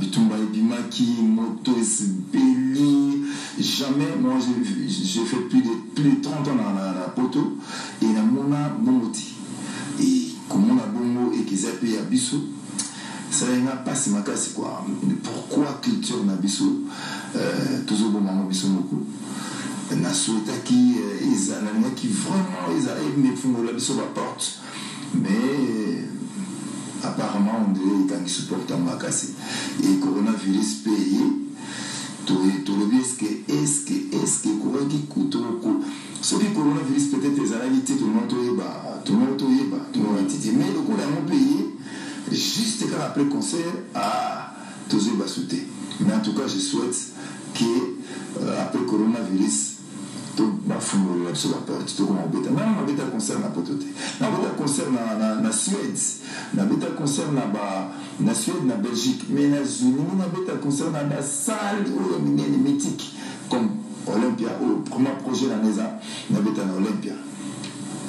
Bitumba Ebimaki, Moto Esbeli. Jamais, moi j'ai fait plus de 30 ans dans la Poto et dans Mona Bongoti. Et comme on a Bongo et qu'ils appellent Abisso, ça n'a pas si ma casse quoi. Pourquoi culture Nabisso, toujours bon maman Bisso Moko. Nasouta qui vraiment ils arrivent mais font la Bisso la porte. Mais apparemment on dirait qu'ils supportent ma casse. Et coronavirus payé. Tout le est-ce que courant qui coûte ce qui coronavirus peut-être les analyses tout le monde mais le coup d'un payé juste après concert à tous les basoutés. Mais en tout cas je souhaite que après coronavirus tout va fondre sur la porte tout comme on bêta non on bêta concert na pototé na bêta concert na Suède na bêta concert na Suède na Belgique mais na Zuni na bêta concert na salle mythique comme Olympia au premier projet la maison na bêta na Olympia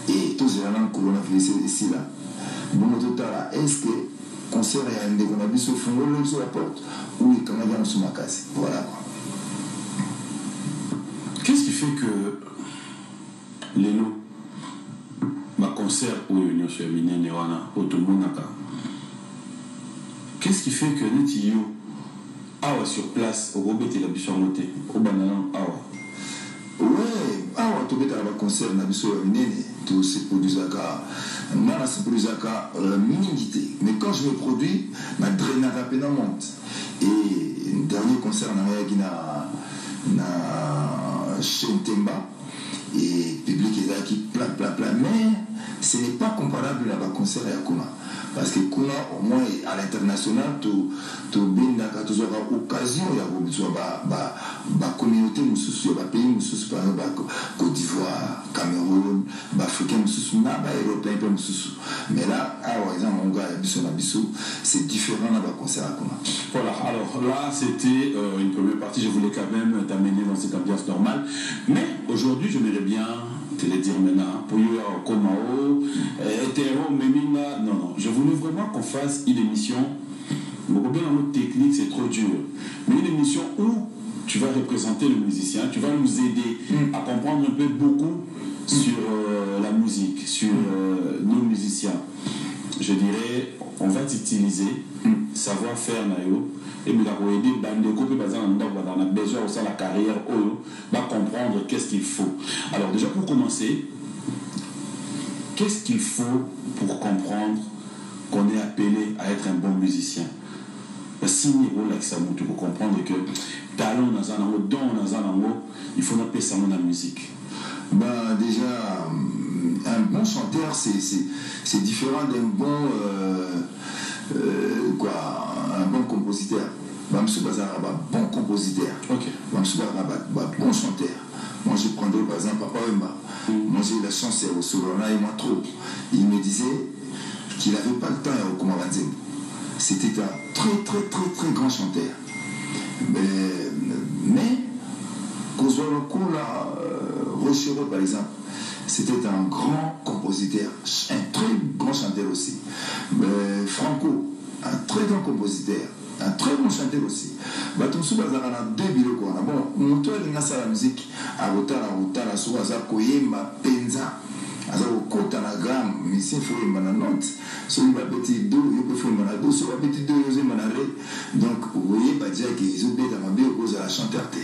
et tous les gens coronavirus ici là bon total est-ce que concert est un qu'on a vu sur fondre sur la porte ou quand on vient sur ma casse voilà quoi. Qu'est-ce qui fait que les lots, ma concert ou réunion sur Minene Wana, Otomonaka, qu'est-ce qui fait que nous disons, awa sur place, au Robert et la Bichon Moté, au Bananan, awa? Ouais, awa, tu veux avoir concert na Bichon Minene, tout se produit à Nana se produit à minimité. Mais quand je me produis, ma drainage à peine monte. Et le dernier concert na Chentemba et public est là qui plein mais ce n'est pas comparable à un concert à Kuna parce que Kuna au moins à l'international tu binda ka tu aura occasion ya ba communauté mususu ba pays mususu par exemple Côte d'Ivoire Cameroun ba africain mususu na ba européen pe mususu mais là par exemple mon gars biso c'est différent là ba concert à Kuna. Voilà, alors là c'était une première partie, je voulais quand même t'amener dans cette ambiance normale, mais aujourd'hui je m'aimerais bien te le dire maintenant, pour y avoir Komao, hétéro, Memina, non, je voulais vraiment qu'on fasse une émission, beaucoup bien en mode technique c'est trop dur, mais une émission où tu vas représenter le musicien, tu vas nous aider à comprendre un peu beaucoup sur la musique, sur nos musiciens. Je dirais, on va t'utiliser savoir-faire naïo et me la aider bande couper par exemple on a besoin aussi la carrière va comprendre qu'est-ce qu'il faut. Alors déjà pour commencer, qu'est-ce qu'il faut pour comprendre qu'on est appelé à être un bon musicien? Signer là que ça monte pour comprendre que talent dans un angle, don dans un angle, il faut appeler ça la musique. Ben déjà un bon chanteur c'est différent d'un bon un bon compositeur. Bon compositeur. Okay. Bon chanteur. Moi je prendrais par exemple Papa Wemba. Moi j'ai eu la chance au Solona et moi trop. Il me disait qu'il n'avait pas le temps au Komaranzembo. C'était un très grand chanteur. Mais Kozoloko Rochero par exemple, c'était un grand compositeur, un très grand chanteur aussi. Franco, un très grand compositeur, un très bon chanteur aussi. Batumsu bazana deux bureaux quoi. Bon, mon tour il a la musique à Rotala, soit à Koyemba, Penza, à Kota la gamme, mais c'est faux il m'a note. Sur le petit dos, il peut faire mon dos, sur le petit dos, il y a donc vous voyez, bah dire qu'ils ont bien dans ma bio cause à la chanteurté.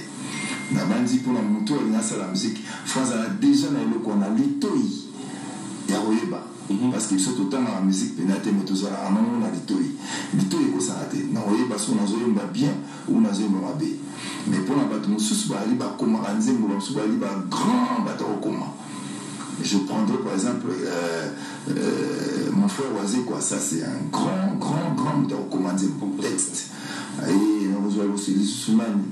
Na bandi pour la moto il a la musique. France a déjà dans le qu'on a l'itoi. Ya Oyeba. Parce qu'ils sont autant dans la musique pénalité mais tous à un moment on a l'itoi. L'itoi est quoi ça raté. Na Oyeba son na zoyemba bien ou na zoyemba bien. Mais pour la bateau sous bali ba comment ranzembo sous bali ba grand bateau comment. Je prendrai par exemple mon frère Oazé quoi, ça c'est un grand recommandé pour texte. Et on voit aussi les Soumani.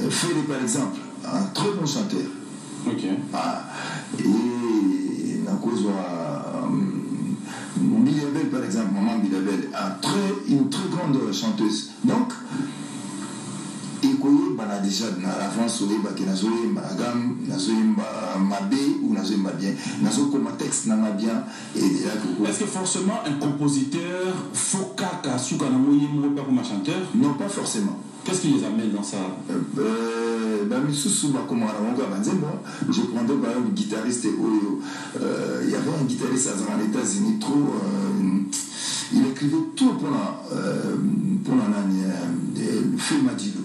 Félix par exemple, un très bon chanteur. Ok. Et on voit Bilabel par exemple, maman Bilabel, une très grande chanteuse. Donc, et quoi, na déjà na l'avance oyeba ke nazoyemba na gamme nazoyemba mabe ou nazoyemba bien nazokoma texte nanga bien et déjà est-ce que forcément un compositeur faut kaka suka na moyembo pas comme un chanteur? Non, pas forcément. Qu'est-ce qui les amène dans ça? Je prendrais par exemple le guitariste Oyo. Il y avait un guitariste aux États-Unis, trop. Il écrivait tout pour le film Madilo.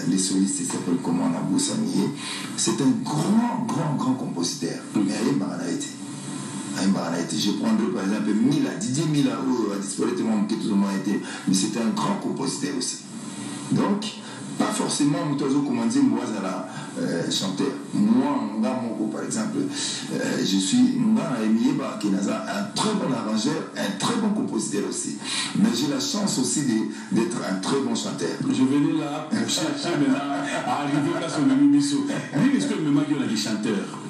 Les solistes, il s'appelle comment Nabou Samié. C'est un grand compositeur. Mais il m'a été. Je prendrais par exemple Didier Mila, a disparu tellement que tout le monde a été, mais c'était un grand compositeur aussi. Donc, pas forcément Moutozo Komanzi Mouazala chanteur. Moi, par exemple, je suis un très bon arrangeur, un très bon compositeur aussi. Mais j'ai la chance aussi d'être un très bon chanteur. Je venais là pour chercher maintenant à arriver là sur le Mimiso. Lui, est-ce que le Memagio a des chanteurs?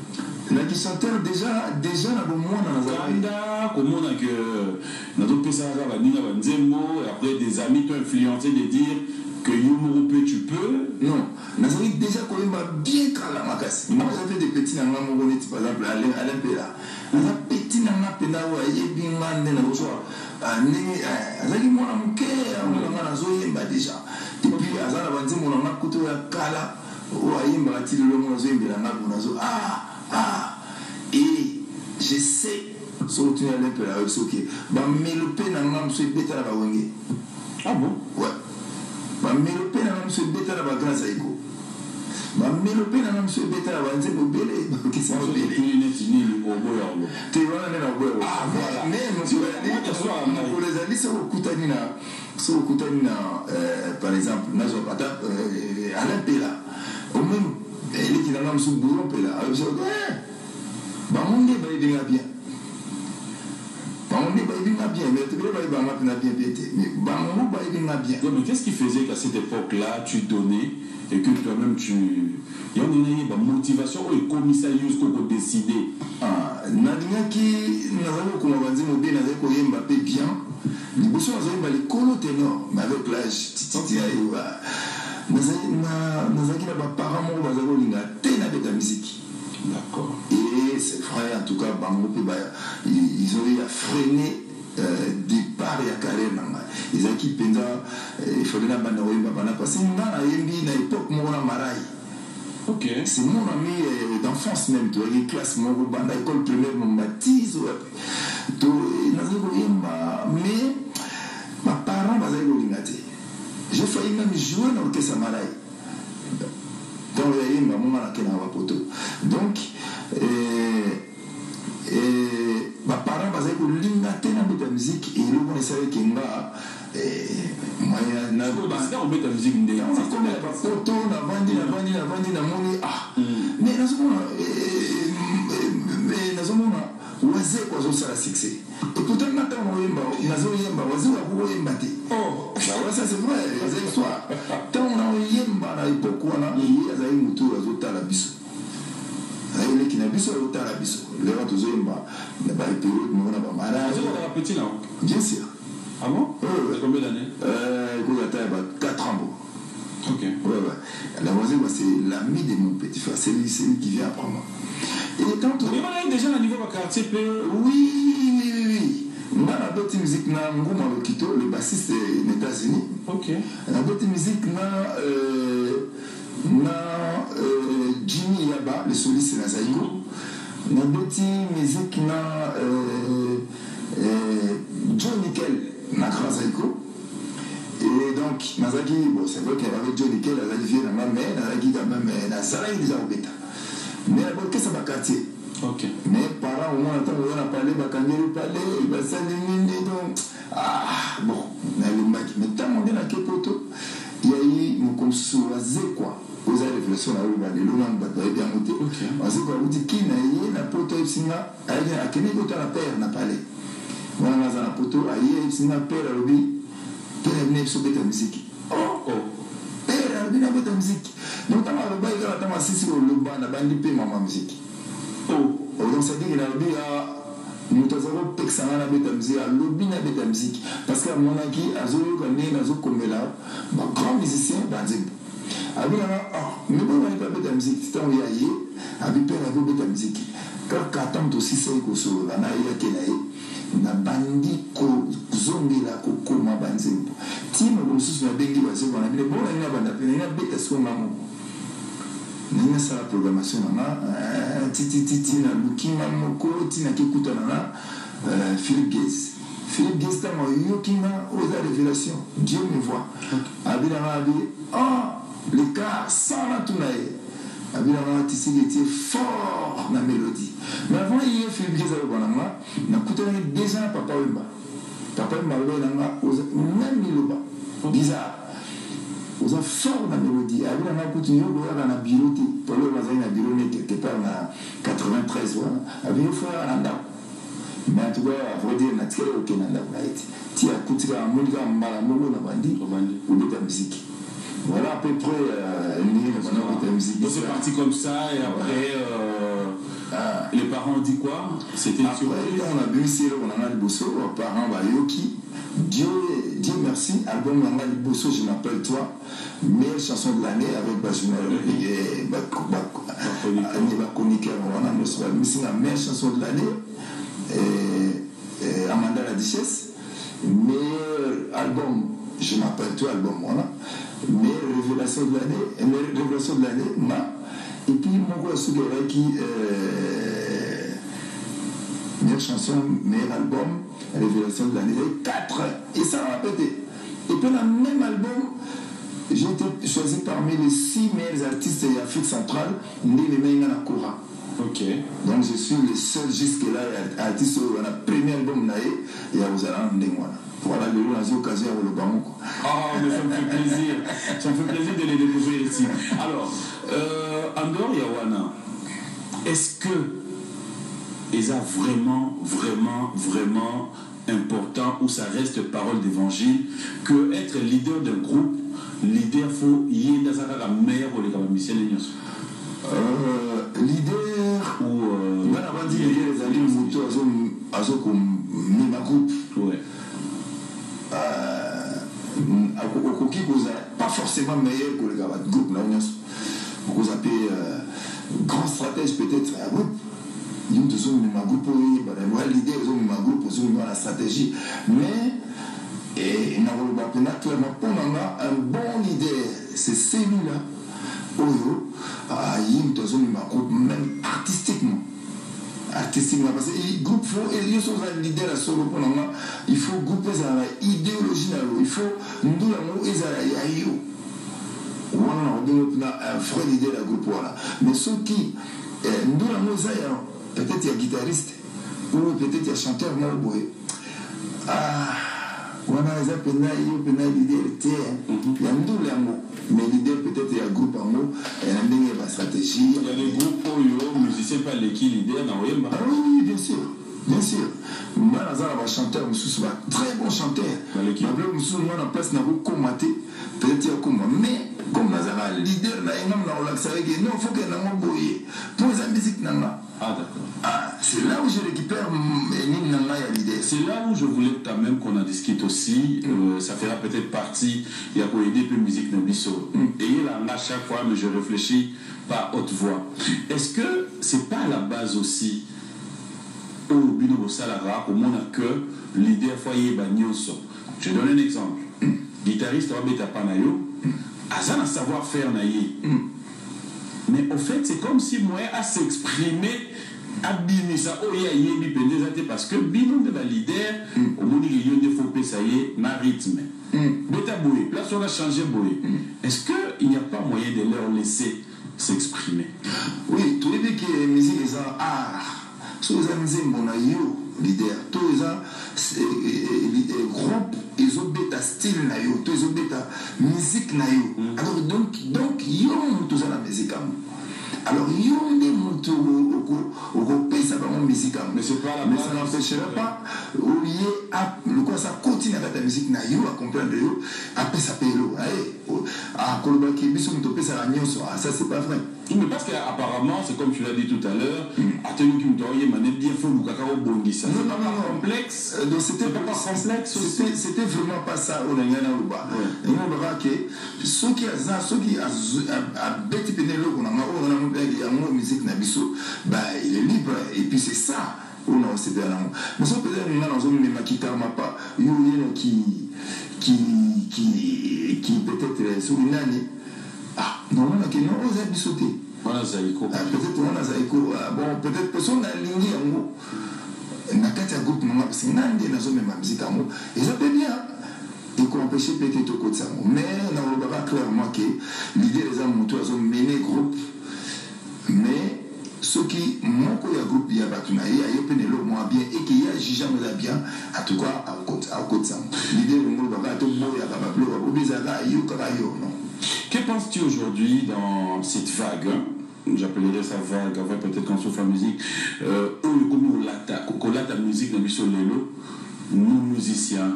Les chanteurs déjà na bomona na comment on a que na do pesa ba ninga ba nzembo et après des amis t'ont influencé de dire que Yomorupe tu peux. Non, nazali déjà quand même bien kala makasi. Moi j'avais des petits nanga mongoneti par exemple Alain Pela. Na petit nanga pena wa yebi ngande na rosoa. Azali mwana muke nanga nazoyemba déjà. Et puis azala banzembo nanga kuto ya kala wa yemba tilelo mwana zoyembela ngabo nazo et je sais sur le tunnel un peu là ok bah mélopé n'a pas monsieur bêta là wenge. Ah bon? Ouais, bah mélopé n'a pas monsieur bêta là grâce à Iko bah mélopé n'a pas monsieur bêta là c'est mobile qui c'est mobile tu vois là là ah mais monsieur pour les amis sur Kutanina par exemple nazo pata Alain Pela au même elle qui n'a pas monsieur boulon Pela Bamonde bien. Mais tu mais qu'est-ce qui faisait qu'à cette époque-là, tu donnais et que toi-même tu. Il y a une motivation et commissariat jusqu'au décider. Nadinaki, nous avons bien. Nous avons les colo ténor, mais avec l'âge, titi aïwa. Nous avons parents qui ont la musique. D'accord. Et c'est vrai, en tout cas, ils ont eu à freiner départ et à carrière. Ils ont quitté il fallait la bande parce que nous avons une époque Marai. Ok. C'est mon ami d'enfance même, tu vois, il classe mon bande à l'école primaire, mon baptise. Mais mes parents, j'ai failli même jouer dans l'orchestre Marai. Donc, mes parents basaient pour l'ingate dans la musique et ils ont essayé qu'il y a la musique succès. Et pourtant, ça c'est vrai, c'est histoire. Tant on a yemba na époque où on a eu un tour à Zota la biso. Il qui n'a biso à Zota la biso. Les gens tous yemba, n'a pas été on a pas malade. Petit là. Bien sûr. Ah bon? Combien d'années? Il y a 4 ans. Ok. Ouais. La voisine, c'est l'ami de mon petit frère. C'est lui qui vient après moi. Et quand on. Il déjà à niveau de quartier. Oui. On a d'autres musiques, le bassiste des États-Unis. Ok. On a d'autres musiques, Jimmy Yaba, le soliste Nazaïko. On a d'autres musiques, John Nickel, Nakra Zaïko. Et donc, Nazaki, bon, c'est vrai qu'il y avait John Nickel, Nazaki vient dans ma mère, Nazaki quand même, Nazaki déjà au bêta. Mais d'abord, qu'est-ce que ça va quartier? Ok. Mais parents, au moins, on a parlé, on a parlé, donc, bon, mais tant qu'on est dans quel poteau, il y a eu mon consolasé quoi. Aux réflexions, là, on va aller loin, on va bien monter. On sait quoi, on dit qui n'a eu la poteau, il s'y a, à quel niveau la père n'a pas allé. On a la poteau, il s'y a père à l'objet, père est venu sur la musique. Oh, père est venu sur la musique. Donc, on a le bail, on a assisté au Luban, on a bandit payé ma musique. Donc ça dit qu'il a dit nous avons pexana na beta musique à lobby na beta musique parce que mon aki azoyo kané nazo komela ba grand musicien banzembo mais bon, on n'est pas bête à musique. C'est un yaye, avec père, avec bête à musique. Car quand on aussi sait que sur la naïa kenaï, na bandi ko zongi la ko koma banzembo. Timo comme sous la bengi wa se bona, mais bon, on a banda pena, na bête à son maman. Nina sa programmation na titi na lukima moko tina kikuta na Philippe Guez. Philippe Guez t'a yokina aux révélations. Dieu me voit. Abinama abi l'écart sans la tunae. Abinama tisi était fort na mélodie. Mais avant il y a Philippe Guez avec bonama, na kutana déjà papa Wemba. Papa Wemba na même miloba. Bizarre. Vous avez fort la mélodie. Avec la continué à la biroté. Pour le voisin, la biroté quelque part en 93. Avec le frère à l'anda. Mais en tout cas, à vrai dire, il y a très aucun anda. Tu as écouté un monde qui a malamogo na bandi ou de ta musique. Voilà à peu près la musique. Donc c'est parti comme ça et après les parents ont dit quoi? C'était une surprise. Après, on a bu ici, on a le bosso, les parents Yoki. Dieu merci, album Nanga Liboso, je m'appelle toi, meilleure chanson de l'année avec Bajuna et Bakonika, on a meilleure chanson de l'année, et Amanda la Duchesse, meilleur album, je m'appelle toi, album, voilà, meilleure révélation de l'année, et puis mon gars qui meilleure chanson, meilleur album, révélation de l'année, 4 et ça m'a pété. Et puis dans le même album, j'ai été choisi parmi les 6 meilleurs artistes d'Afrique centrale, Kora. Ok. Donc je suis le seul jusque-là artiste dans le premier album et à Ouzala Ndengwana. Voilà, le jour à l'occasion à Olobango. Oh, mais ça me fait plaisir. Ça me fait plaisir de les découvrir ici. Alors, Andor Yawana, est-ce que ils ont vraiment important où ça reste parole d'évangile que être leader d'un groupe, leader faut y dans la meilleure ou les musiciens leader ou on va dire les amis moto comme Mima Group pas forcément meilleur que le groupe là vous appelez grand stratège peut-être un groupe. Il y a une groupe l'idée de la stratégie mais il n'a pas clairement pour un bon leader c'est celui-là il y a une groupe même artistiquement parce que le groupe faut il faut un leader à solo pour il faut grouper sa idéologie il faut nous un vrai leader à groupe voilà mais ceux qui nous peut-être il y a guitariste ou peut-être il y a chanteur Maoboé. On a un leader il y a mais l'idée peut-être il y a un groupe en haut il y a une stratégie. Il y a des groupes où les musiciens pas les qui leader dans Oyemba. Ah oui, bien sûr. Moi, un chanteur, très bon chanteur. Moi, en place, peut-être il y a comme moi. Mais comme Nazara, leader, il faut que pour la musique, ah d'accord. C'est là où je récupère l'idée. C'est là où je voulais quand même qu'on en discute aussi. Ça fera peut-être partie. Il y a pour aider plus musique de Bisso. Et il en a chaque fois, mais je réfléchis par haute voix. Est-ce que c'est pas à la base aussi au Bino Salara, au monde que leader foyer Bagnoso? Je donne un exemple. Guitariste Robeta Panayo, Azan a savoir-faire naïe. Mais au fait, c'est comme si moi, à s'exprimer, à biner ça, parce que bino de la leader, au moment où il faut que ça y est, ma rythme. Beta Boué, là, on a changé Boué. Est-ce qu'il n'y a pas moyen de leur laisser s'exprimer? Oui, tous les pays qui ont musique, ils ont art. Tous les amis, leader, tous les groupes, ils ont bêta style, tous ils ont bêta musique. Alors donc, ils ont tous la musique. Alors, ils ont des motos au pays, ça va en musique. Mais c'est pas la mais ça n'empêchera pas, au lieu, le quoi, ça continue à la musique, à comprendre, après ça paye l'eau. Ah, Kolobaki, ça c'est pas vrai. Mais parce qu'apparemment, c'est comme tu l'as dit tout à l'heure, Atenu qui me dit bien fou, c'est pas complexe. Donc c'était pas complexe. C'était vraiment pas ça. On a rien à voir. Et on verra que ceux qui a bêti pénélo, on a musique nabiso, bah il est libre. Et puis c'est ça. On a aussi bien l'amour. Mais ça peut-être qu'on a dans une même qui karma pas. Il y a qui peut-être sur une année. Ah, non, on a qui non, on a bisouté. Peut-être on a Zaïko. Bon, peut-être personne n'a aligné en haut. Na kati groupe non parce que nandi na zone même musique en haut. Et ça peut bien. Et qu'on empêche peut-être au côté ça. Mais on a clairement que l'idée des hommes ont mené groupe. Mais ceux qui m'ont connu un groupe, il y a Batunaï, il y a Penelo moins bien et qu'il y a Jija bien, en tout cas, à côté ça. L'idée de nous, que penses-tu aujourd'hui dans cette vague? J'appellerais ça vague, peut-être qu'on souffre la musique. Où la musique dans le lelo, nous musiciens,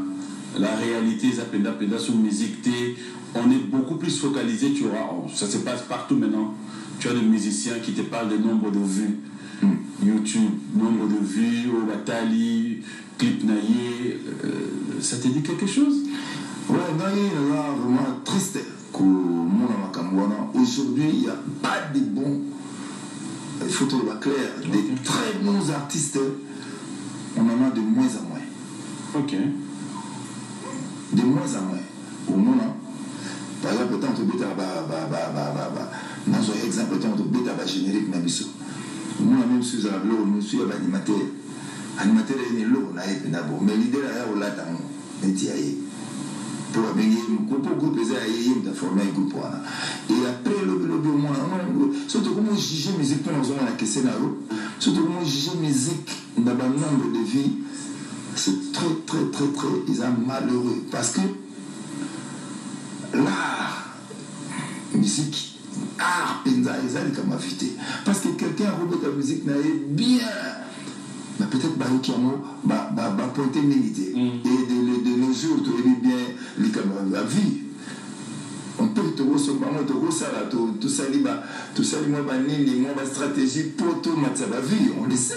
la réalité, ça péda sur musique, on est beaucoup plus focalisé, tu vois, ça se passe partout maintenant. Tu as des musiciens qui te parlent de nombre de vues. YouTube, nombre de vues, Obatali, Clip Naye, ça te dit quelque chose? Ouais, Naye, là, vraiment triste. Aujourd'hui, il n'y a pas de bons, il faut être clair, des très bons artistes, on en a de moins en moins. Ok. De moins en moins. Au moment, par exemple, tant que bêta, dans un exemple, tant que bêta, générique, Nabiso. Moi, même si je suis animateur. Animateur est l'eau, mais l'idée là, on l'a dans le métier. Pour groupe de former un groupe et après le surtout comment juger musique pour nous la scénario surtout comment juger musique dans un nombre de vies c'est très ils sont malheureux parce que l'art musique art penza ils ont comme invité parce que quelqu'un robot la musique n'a bien peut-être qui a pointé milité et de nos jours tu as bien les camarades la vie on peut te recevoir tout ça moi stratégie pour tout mettre la vie on le sait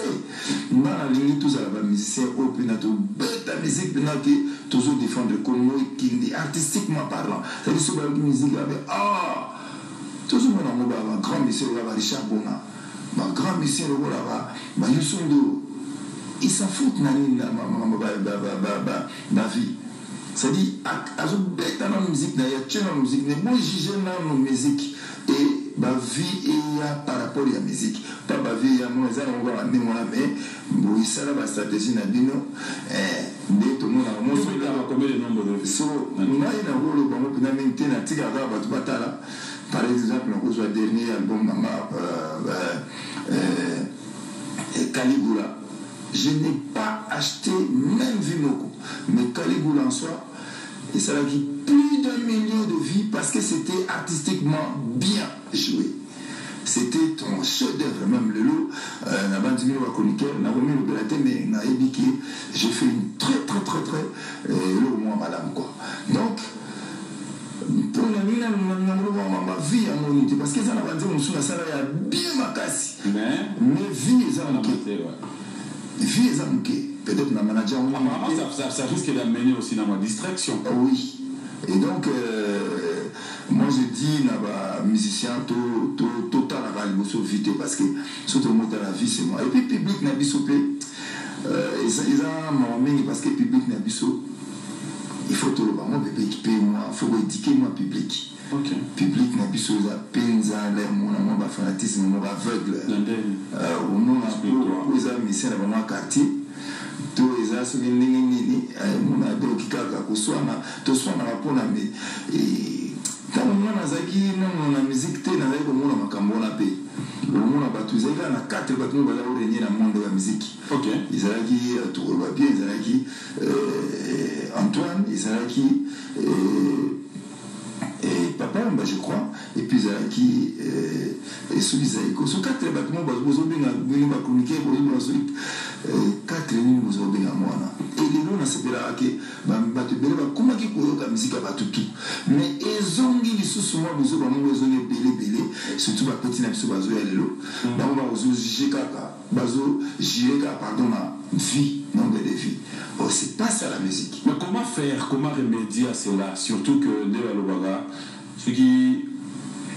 dans la ligne tout ça la musicien au pinato bête musique qui toujours défendre le Congo qui artistiquement parlant c'est-à-dire sur la musique avec toujours mon grand monsieur Richard Bona grand monsieur là Youssoundo ils s'en foutent dans la vie. C'est-à-dire, dans la musique, il y a une musique, mais moi, j'ai dans la musique et ma vie est par rapport à la musique. Pas ma vie, moi, on va amener mon ami, mais ça, la stratégie, n'a dit non. Mais tout le monde a un combien de nombre de so, moi, il y a un rôle, par exemple, on reçoit le dernier album, Caligula. Je n'ai pas acheté même Vimoko, mais Caligula en soi, et ça a dit plus d'1 million de vues parce que c'était artistiquement bien joué. C'était un chef-d'œuvre, même le lot. N'a pas dit à chroniqueur, n'a pas mis le belaté, mais n'a ébiqué. J'ai fait une très, le moins madame quoi. Donc, pour la vie, ma vie à mon unité, parce que ça n'a pas dit mon sou, ça a bien ma casse. Mais vie, ça a manqué. Vie est manqué. Peut-être dans le manager. Ça risque d'amener aussi dans ma distraction. Oui. Et donc, moi je dis, musicien, total à la vite parce que surtout la vie, c'est moi. Et puis, public n'a pas soupé. Ils ont parce que public n'a pas il faut tout le monde équiper moi, il faut éduquer moi public. Okay. Public n'a plus la penza, mon fanatisme, mon aveugle. Au nom de la mission dans mon quartier, tous les as sur les lignes, mon ado qui a soit na rapport à mes. Quand on a zaki, non, la musique, t'es dans les moments où on a payé. Au monde a battu, il y a 4 bâtiments qui ont régné dans le monde de la musique. Ils ont qui Tour Papier, ils ont qui Antoine, ils ont qui Papa, je crois, et puis ils ont qui Soulizaïko. Sur 4 bâtiments, vous avez bien communiqué, vous avez 4 lignes, vous avez bien moi. Et les noms nasepelaka ke bato ebele bakomaki koyoka miziki ya bato tu mais ezongi lisusu mwa biso bango ezongi ebele surtout bapeti na biso bazoya lelo bango bazojige kaka bazojire kaka pardon na vie nombre de vie. Oh, c'est pas ça la musique. Mais comment faire, comment remédier à cela, surtout que nde balobaka ce qui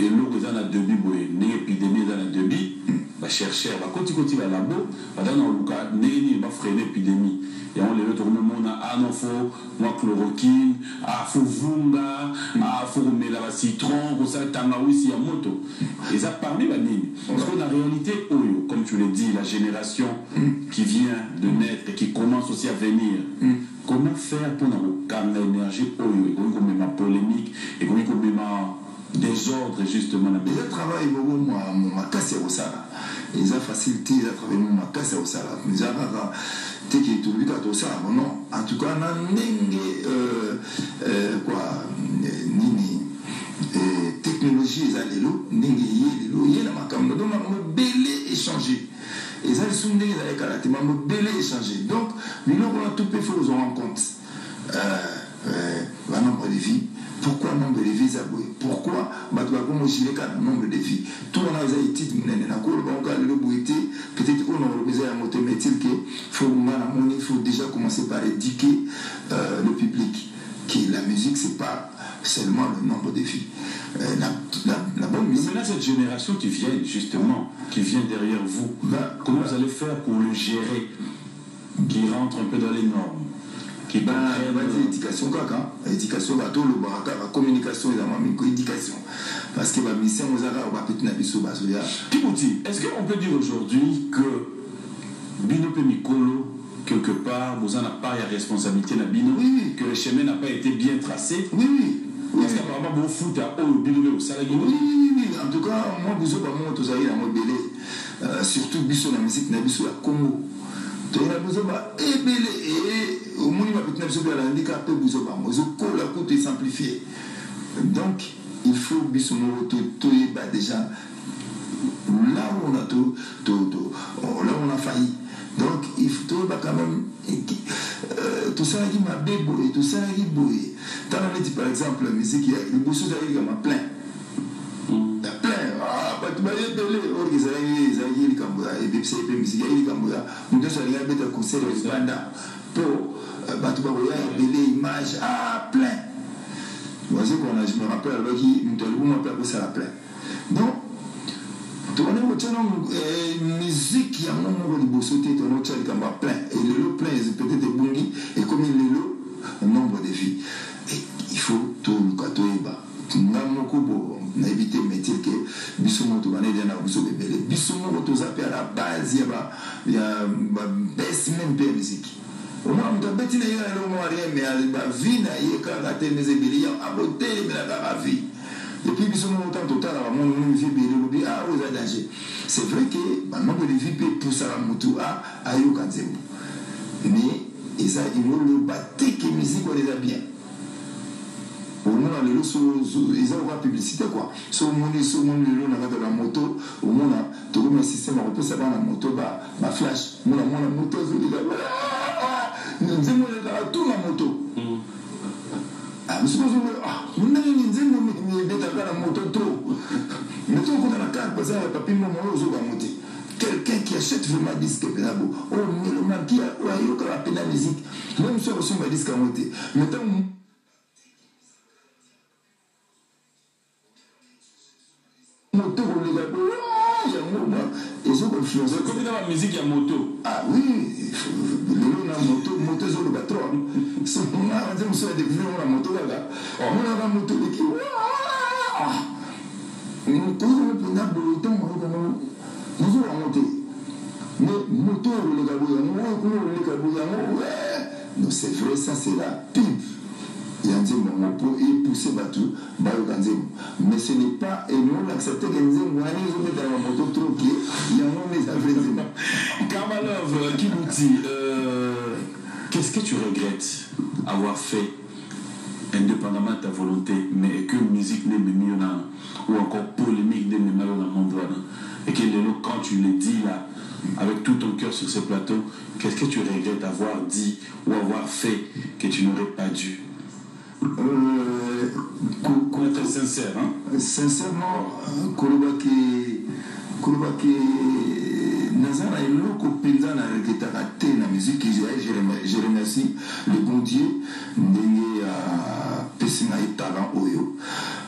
eloko eza na debi boye ndenge épidémie eza na debi bachercheur bakoti balabo badana oluka ndenge nini bafrene épidémie yango lelo tokomona non fo mwa chloroquine fo vunga fo komela bacitron kosala tangawisi ya moto eza parmi banini parce que na réalité oyo comme tu le dis la génération qui vient de naître et qui commence aussi à venir comment faire pour na kokanga énergie oyo ekoki komema polémique ekoki komema désordre justement na déjà travail beaucoup moi makasi ya kosala eza facilité eza travail mo makasi ya kosala eza kaka teke tobika tosala non en tout cas na ndenge quoi nini technologie eza lelo ndenge ye na makambo donc makambo belé échanger eza lisusu ndenge ezali kala te makambo belé échanger donc biloko wana tout peut faut aux en compte la nombre de vies. Pourquoi nombre de vies aboué? Pourquoi nombre de vies? Tout le monde a été dit, peut-être qu'on a besoin de moto, mais il faut déjà commencer par éduquer le public que la musique, c'est pas seulement le nombre de vies. La bonne musique. Mais là, cette génération qui vient, justement, qui vient derrière vous, comment vous allez faire pour le gérer, qui rentre un peu dans les normes? Éducation éducation la communication éducation parce que mission est-ce qu'on peut dire aujourd'hui que Bino Mikolo quelque part vous en a pas la responsabilité oui. que le chemin n'a pas été bien tracé oui. Est-ce qu'apparemment vous foutez à Bino oui en tout cas moi vous surtout Biso la musique na Biso la Congo toyena biso baebele omoni bapeti na biso mpe balandika mpe biso bango ezokola kutu esimplifie donc il faut biso moko toyeba déjà là où on a failli donc il faut toyeba quand même tosalaki mabe boye tosalaki boye tala neti par exemple musique ya liboso ezalaki kama plein bato bayebele oyo ezalaki likambo ya ebebisa epe misiki yaki likambo ya moto nyonso alingi abeta concert ya libanda mpo bato bakoya ebele image plein wazekona je me rappelle alobaki moto alibuma mpe akosala plein donc tokona kotyana musique yango moko liboso te tokona kotya likambo ya plein et lelo plein peut-être ebungi ekomi lelo nombre de vie il faut toluka toyeba nga moko bo na éviter métier que biso moto banede na biso bebele biso moko toza pe à la base ya best même pe musique au moins on tabeti na yela lo mo rien mais ba vie na yeka la teneze beli ya abote la la vie et puis biso moko tant total la mon vie beli lobi aux danger c'est vrai que ba nombre de vie peut pousser la moto à yoka nzembo mais ils a le batté que musique on les a bien au moins les ils ont la publicité quoi so mon lelo na kata la moto au moins tout le système on peut savoir la moto ba flash mon moto zoli la nzembo la tout la moto monsieur mon nzembo mi beta la moto trop mais tout qu'on a la carte parce que papi mon zo ba monter quelqu'un qui achète vraiment disque pénabo mais le man qui a eu la pénale musique même sur son disque à monter maintenant moto kolega ezo konfluence comme dans la musique ya moto oui lelo na moto ezoloba trop so nga nze moso ya découvrir na moto kaka mona ka moto leki tozo mpona boye ntango mozoba mote mais moto okolega boye yango kuna okoleka boye yango non c'est vrai ça c'est la pub yanzembo pour pousser bateau bayoka nzembo mais ce n'est pas et nous l'accepter que nzembo wana ezometa na moto trop que yango mais ça fait nzembo Karmalov Kibuti qu'est-ce que tu regrettes avoir fait indépendamment de ta volonté mais que musique n'est même ou encore polémique n'est même dans le monde et que quand tu le dis là avec tout ton cœur sur ce plateau, qu'est-ce que tu regrettes avoir dit ou avoir fait que tu n'aurais pas dû? Pour être sincère, hein? Sincèrement, Kolobake Nazana et Loko Penzana qui est raté dans la musique, je remercie le bon Dieu de Pessina et talent Oyo.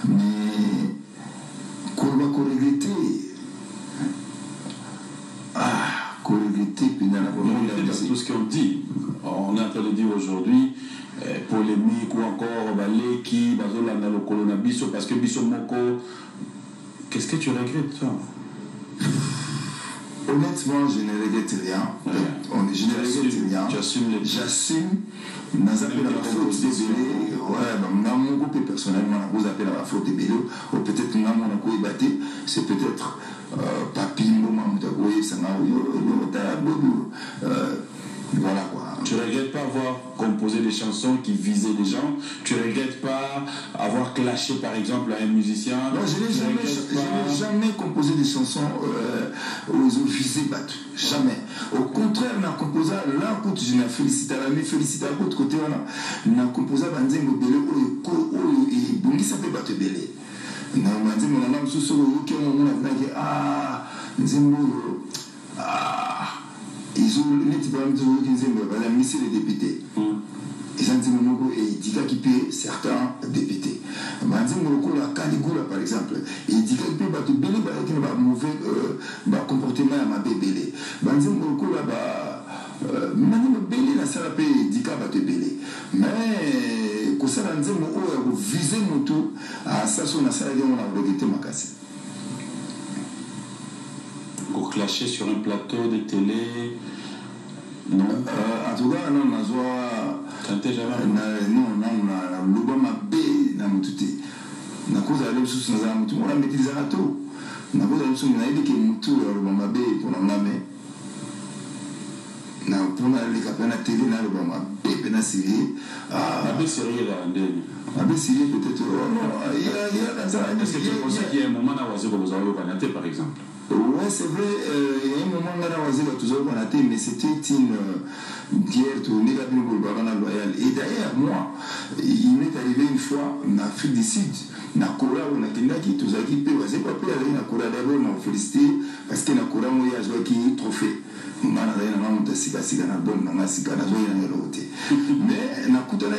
Mais Kolobako regretté. Tout ce qu'on dit, on est en train de dire aujourd'hui, polémique ou encore balé qui bazolanda le colonabiso parce que biso moko. Qu'est-ce que tu regrettes, toi? Honnêtement, je ne regrette rien. Je ne regrette rien. J'assume. Nous appelons la faute de Bélé. Ouais, mon groupe personnellement, vous appelez la faute de Bélé. Ou peut-être que c'est peut-être Papi, Maman, voilà quoi. Tu ne regrettes pas avoir composé des chansons qui visaient des gens? Tu ne regrettes pas avoir clashé par exemple à un musicien? Non, je n'ai jamais composé des chansons aux visés battus. Jamais. Au contraire, on a composé là, quand je m'ai félicité à l'autre côté, on a composé à Banzengo Bélé et Bungi s'appelle Battu Bélé. On a dit, mon âme sous ce qui ils ont les les députés. Ils ont dit et dit qui paye certains députés. Par exemple, il dit qu'il peut battre Bélé avec un mauvais comportement à ma bébé. Bélé la salle paye dit qu'il battre Bélé. Mais quand ça a visé mon tour, à ça, on a regretté ma casse. Pour clasher sur un plateau de télé, non? En tout cas, non, on a l'Obama B, on a cause à l'obsus, on a maîtrisé à tout. On a cause à l'obsus, on a dit que Moutou, l'Obama B, pour la main. On a les capins à la télé, on a l'Obama B, on a série. La B série, là, la B série, peut-être. Il y a dans ça. Est-ce que tu penses qu'il y a un moment où vous avez regardé, par exemple? Oui, c'est vrai, il y a un moment où on a toujours regardé, mais c'était une guerre tournée à loyale. Et d'ailleurs, moi, il m'est arrivé une fois en Afrique du Sud, na Kora, on a qui tous a qui c'est pas pire, na Kora d'abord, on a félicité, parce que na Kora, on a joué qui trophée. Mais na kutana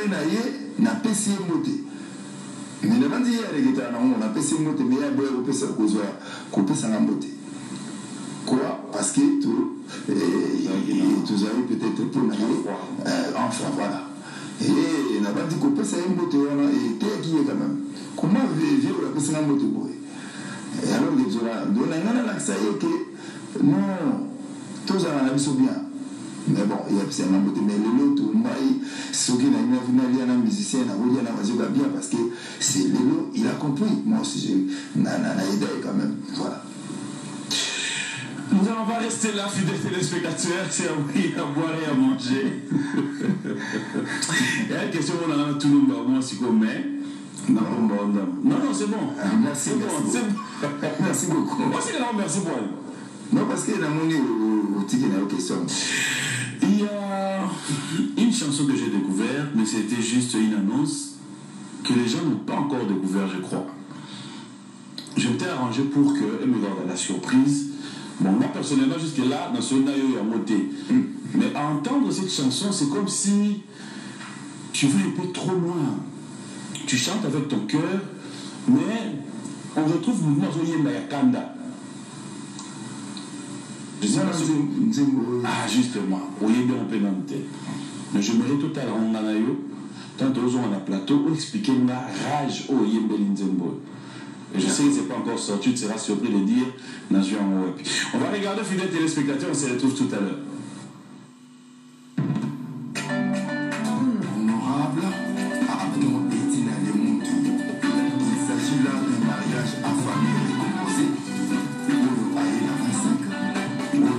na PC moté. Mais ne pas dire on a PC moté, mais il y a beau PC couper sa moté. Quoi? Parce que tout avez peut-être pour enfin voilà. Et n'a pas dit couper sa moté, et t'es qui est quand même. Comment vivre la PC en moté? Et alors les gens, donc on a l'accès que non, tous en a bien. Mais bon, il y a un peu mais l'autre, ceux qui n'ont pas un musicien, bien parce que c'est l'autre, il a compris. Moi aussi, j'ai aidé quand même. Voilà. Nous n'allons pas rester là, fidèles téléspectateurs, c'est à boire et à manger. Il y a une question, on a tout le monde, moi aussi, comme non, c'est bon. Merci, merci beaucoup. Moi aussi, merci pour elle. Non, parce que dans mon livre, il y a une question. Il y a une chanson que j'ai découverte, mais c'était juste une annonce que les gens n'ont pas encore découvert, je crois. Je m'étais arrangé pour qu'elle me garde la surprise. Bon, moi personnellement, jusque-là, dans ce naïo, il y a monté. Mais à entendre cette chanson, c'est comme si tu vas un peu trop loin. Tu chantes avec ton cœur, mais on retrouve le mouvement Zoyemba Yakanda. Ah, justement, oui, bien on peut monter. Mais je me tout à l'heure en Nanayo, tant aux on a plateau, où expliquer la rage au Yembe Linzembo. Et je sais que ce n'est pas encore sorti, tu seras surpris de dire Nation en web. On va regarder, fidèles téléspectateurs, on se retrouve tout à l'heure. Honorable, Abdon Etina Lemontou, il s'agit là d'un mariage à famille recomposé. Pour aller à 25 ans. Non,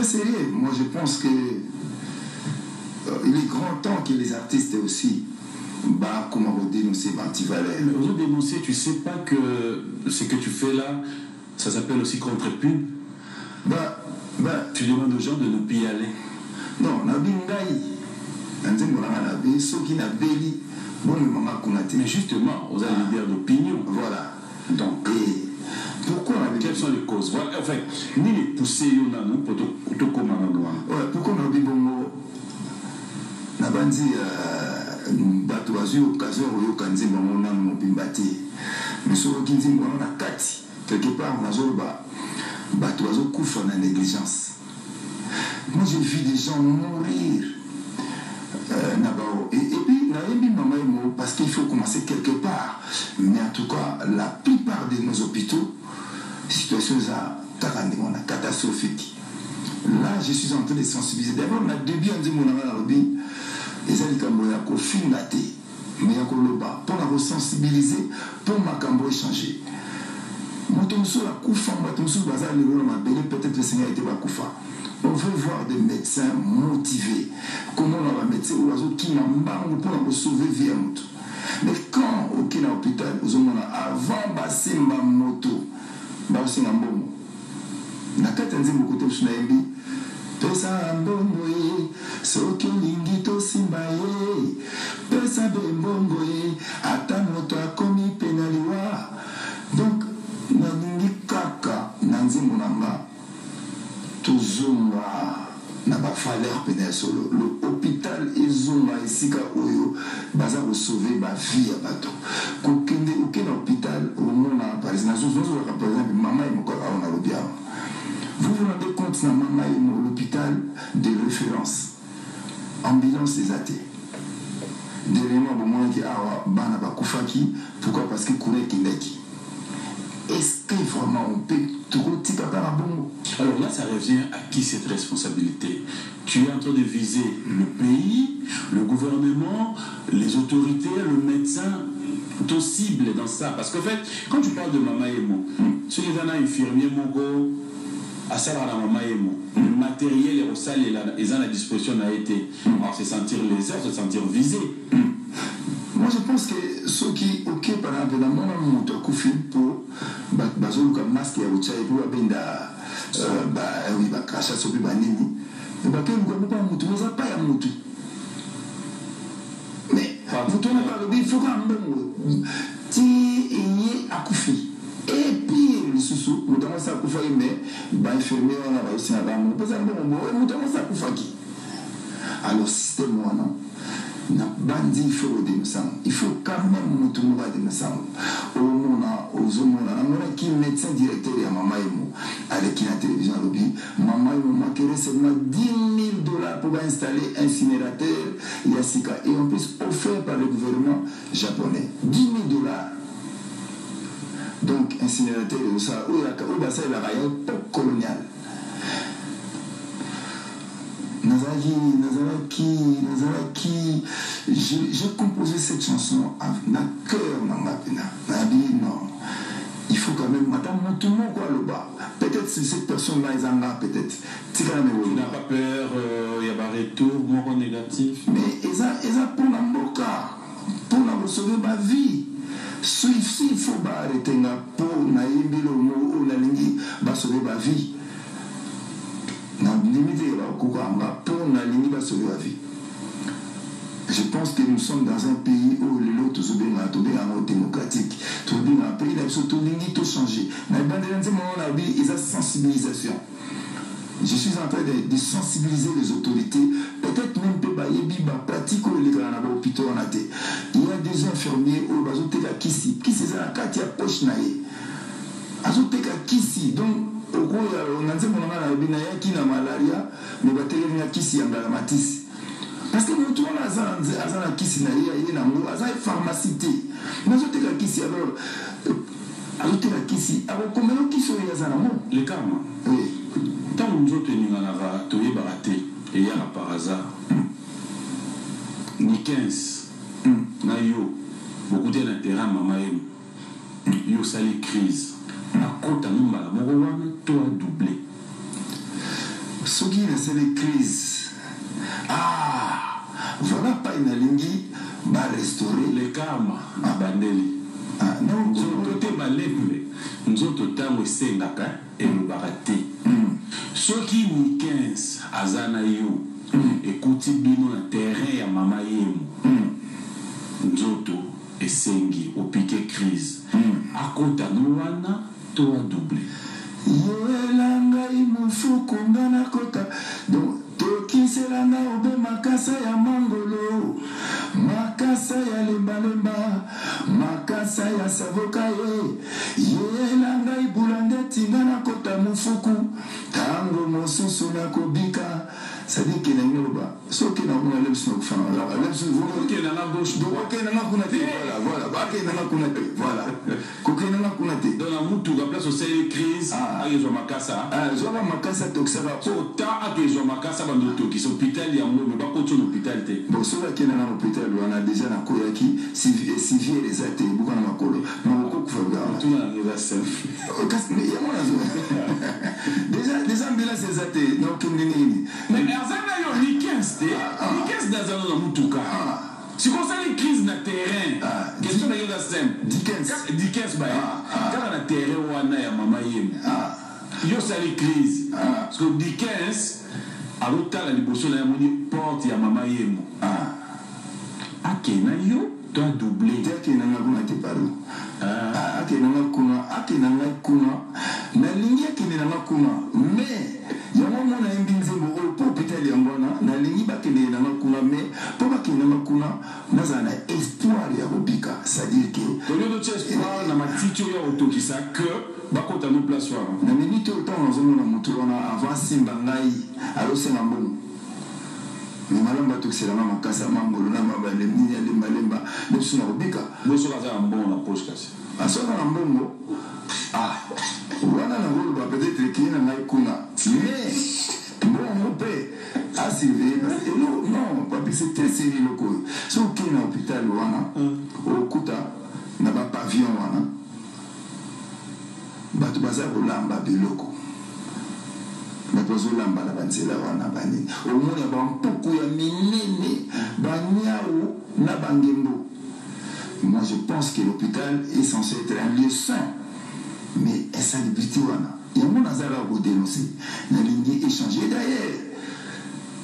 très sérieux. Moi, je pense que il est grand temps que les artistes aussi, comment on dénoncer Antivalère. Mais aux autres dénoncer, tu sais pas que ce que tu fais là, ça s'appelle aussi contre-pub. Tu demandes aux gens de ne plus y aller. Non, mais justement, vous avez des leaders d'opinion. Voilà. Donc, et pourquoi quelles sont les causes? Voilà, enfin, ni les pousser, pour tout comme pourquoi on a dit bon, Nabandi, Batoazu, Okazo, Oyokanzi, Mamona, Mobimbati. Mais sur le Kinzi, on a 4. Quelque part, on a Zolba, Batoazo, Koufa, la négligence. Moi, j'ai vu des gens mourir. Et puis, parce qu'il faut commencer quelque part. Mais en tout cas, la plupart de nos hôpitaux, situation catastrophique. Là, je suis en train de sensibiliser. D'abord, on a début en disant les alicambo ya ko fingate mais ya ko loba pour la sensibiliser pour makambo échanger. Motomso la kufa, motomso bazar le rôle peut-être le Seigneur était pas kufa. On veut voir des médecins motivés. Comment on va médecin ou l'oiseau qui m'a pour sauver vie à moto. Mais quand au Kenya hôpital, avant bassin ma moto, bassin ma moto. Na katanzi mokoto sunaembi. Pesa mbongo ye, soki olingi tosimba ye. Pesa bembongo ye, ata moto akomi penaliwa. Donc, nalingi kaka, nanzimbo nanga. Tozonga na ba valeur pénale solo. L'hôpital ezonga esika oyo baza ko sauver ba vie ya bato. Kokende aucun hôpital au monde par exemple, par exemple maman et mon corps on a le bien. Vous vous rendez compte na maman et l'hôpital de référence. Ambulance des athées. Dernièrement au moins qui a bana ba kufaki, pourquoi parce que kure kindeki. Est-ce que vraiment on peut trop tirer par bon? Alors là, ça revient à qui cette responsabilité? Tu es en train de viser le pays, le gouvernement, les autorités, le médecin, ton cible dans ça. Parce qu'en fait, quand tu parles de Mama Emo, ceux qui sont infirmiers, à ça, la Mama Emo, le matériel et le salle, ils ont la disposition a été. Alors, se sentir lésés, se sentir visés. Moi, je pense que ceux qui, ok, par exemple, dans mon monde, pour bazou comme masque et outil pour abenda, oui, cracha sur le banini, et bah, quel nous pas moutou, nous pas ya moutou. Mais, moutou n'a pas le il faut qu'un bon ti et à koufi. Et puis, le sous-sous, nous avons ça à koufa, mais, infirmier, on a aussi un bon, parce que nous avons ça à koufa qui. Alors, système, moi, non. Il faut quand même nous tourner ensemble. Au monde, aux hommes, qui médecin directeur de Mama Emo, avec qui la télévision lobby, Mama Emo m'a créé seulement $10 000 pour installer un incinérateur Yasika et en plus offert par le gouvernement japonais. $10 000. Donc, incinérateur, ça, où il y a un pop colonial. Nazaraki, j'ai composé cette chanson avec un cœur dans ma peine. Non, il faut quand même, madame, tout le monde quoi le bas. Peut-être c'est cette personne-là, ils en ont peut-être. Tu n'as pas peur, il y a un retour, mort négatif. Mais ils ont pour la moka, pour la sauver ma vie. S'il faut arrêter pour naïbi le mot ou la ligne, sauver ma vie. Je pense que nous sommes dans un pays où l'autre est démocratique. Tout un pays tout changé. Ils ont sensibilisation. Je suis en train de sensibiliser les autorités. Peut-être même que pratique l'hôpital. Il y a des infirmiers où qui c'est la carte poche naïe. Donc on a dit qu'il y a malaria, mais il y a kisi en galamatisi. Parce que nous tous on a kisi il y a une pharmacie. Nous avons kisi alors ajouter la kisi. Alors combien de kisi il y a les karma. Oui. Tant que nous autres nous avons tout baraté et il y a par hasard. Ni 15. Na yo beaucoup d'intérêt maman yo sali crise. Na kota numba la moko wana to a doublé. Ce qui est les crises. Ah, voilà pas une ligne, va restaurer les karma à Bandeli. Ah, non, nous sommes malépulés. Nous sommes totalement sengaka et nous baraté. Ceux qui nous 15 à Zanayo, écoutez bien le terrain à Mama Yemu. Nous sommes et sengi au piqué crise. À côté nous wana toi doublé. Yoelanga imufuku ngana kota donc tokiselanga obe makasa ya mangolo makasa ya lembalemba makasa ya savoka yoelanga ibulande tingana kota mufuku tango mosusu na kobika c'est-à-dire qu'il y a une loba ce qui n'a pas l'air de faire la leçon vous qui est dans la gauche donc ok n'a pas kunate voilà ok n'a pas kunate voilà koke n'a pas kunate dans la mutu la place au c'est crise à yezo makasa zola makasa toksaba autant à yezo makasa bandoto qui sont hôpital ya mo ba ko to hôpital te bon cela qui est dans l'hôpital on a déjà na koyaki civil les athées beaucoup na makolo na ko kufa tout na les self mais ya mona déjà mbila ces athées donc nini Azana yo ni 15 te, ni 15 d'Azana na mutuka. Si on a les crises na terrain, question na yoga simple. 15 ba. Quand na terrain wana ya mama yemu. Yo ça les crises. Parce que 15 à l'hôtel à liboso na moni porte ya mama yemu. Akena yo doit doubler. Akena na kuna te paro. Akena na kuna na lingi akena na kuna mais yango mona imbinze mo po hôpital yangona na lingi bakene na kuna mais po bakene na kuna nazana espoir ya robika c'est-à-dire que au lieu de espoir na matitio ya otokisa que bakota no place wa na minute autant nazomona mutu wana avant simba ngai alosena mbongo mais malamba tokiselanga makasa mangolo na mabale mini alembalemba nebiso na robika boso kaza mbongo na poche kasi asoka na mbongo wana na koloba peut-être kini na ngai kuna mais bon mpe asurveiller parce que non papi c'est très sérieux loko so okei na hôpital wana okuta na bapavillon wana bato baza kolamba biloko bato bazolamba na banzela wana banini omona bampuku ya minene banyau na bangembo. Moi je pense que l'hôpital est censé être un lieu sain mais insalubrité wana yango nazala kodénoncer nalingi échanger d'ailleurs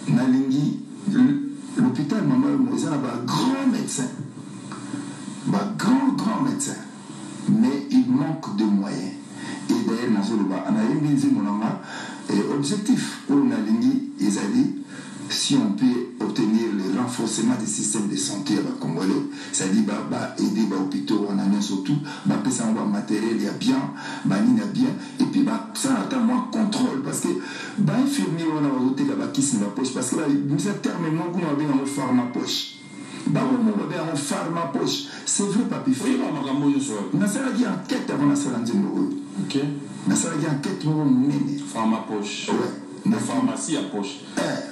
nalingi l'hôpital mama eza na grand médecin grand médecin mais il manque de moyens et d'ailleurs nazoloba anayembi nzembo nanga objectif oyo nalingi ezali si on peut obtenir le renforcement des systèmes de santé à Congolais, c'est-à-dire aider les hôpitaux, on a surtout, ça on va matériel, il y a bien, il y a bien, et puis ça attend moins contrôle, parce que infirmier on a voté la qui c'est la poche, parce que là, nous a terme moi qu'on avait en pharma poche. En pharma poche, c'est vrai papi. Oui, on a ça dit enquête avant la salle en ok. On a ça dit enquête moi pharma poche. Ouais. Na pharmacie à poche.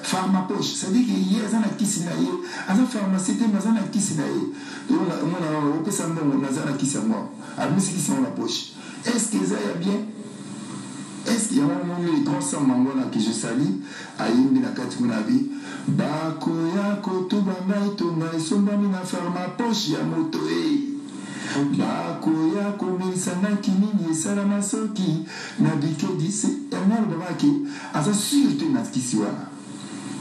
Pharma poche, c'est-à-dire qu'il y a un kisi na ye, aza pharmacie te mazana kisi na ye. On a opesa mbongo nazana kisi moi. Amisi kisi na poche. Est-ce que ça y a bien? Est-ce qu'il y a un grand samangona que je salue à yimbi na kati kunabi bako yako to bambai to ngai sombami na pharma poche ya moto bako yako milisangaki nini esalama soki na bikedise yango babaki aza sûr te na kisi wana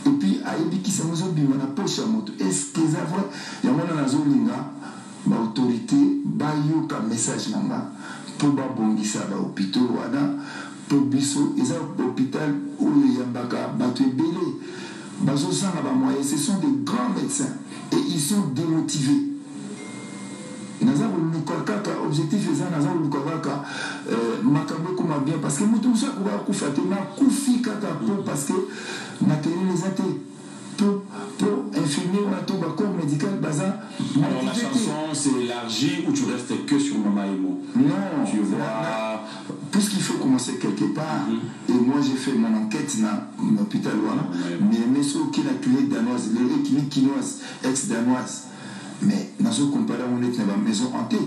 et puis ayebi kisi yango ezobima na poche ya moto est-ce que eza vrai yango wana nazolinga baautorité bayoka message na nga mpo babongisa bahôpitaux wana mpo biso eza hôpital oyo eyambaka bato ebele bazosanga bamoyen ce sont des grands médecins et ils sont démotivés. Naza kaka objectif eza naza kaka makambo koma bien parce que mutu musa kuba kufate na kufi kaka po parce que matériel les athées pour infirmier ou un corps médical baza. Alors la chanson c'est élargi ou tu restes que sur Mama Emo? Non, tu vois puisqu'il faut commencer quelque part et moi j'ai fait mon enquête dans l'hôpital Wana mais ceux qui la clinique danoise les cliniques chinoises ex-danoise mais nous comparons on est dans la maison hantée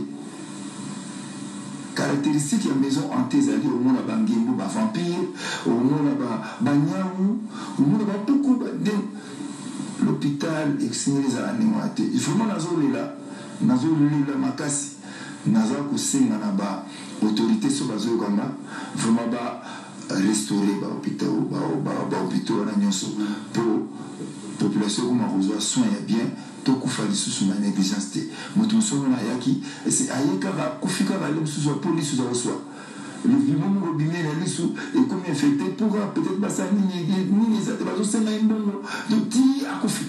car caractéristique ya maison hantée ezali omona bangembo bavampire omona banyamu omona bapuku l'hôpital exingeli ezala ndenge wana te vraiment nazolela makasi naza kosenga na baautorité so bazoyokanga vraiment barestaurer bahôpitaux wana nyonso mpo population ekoma kozwa soin ya bien tokufa lisusu na négligence te moto mosusu wana ayaki aye kaka akufi kaka ale mosusu po lisusu akoswa lobimo robine na lisu ekomi infecté pour peut-être basala nini eza te bazosenga ye mbongo toti akufi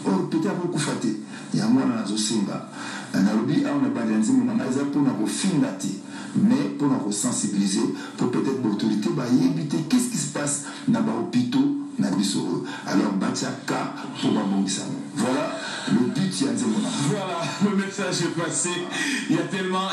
oyo peut-être akokufa te yango wana nazosenga nalobi awa na bandi ya nzembo nanga eza mpona kofinga te mais mpona kosensibiliser pour peut-être baautorité bayebi te qu'est-ce qui se passe na bahôpitaux na biso oyo alors batiaka pour babongisana voilà le but ya nzembo nanga. Voilà, le message est passé. Il y a tellement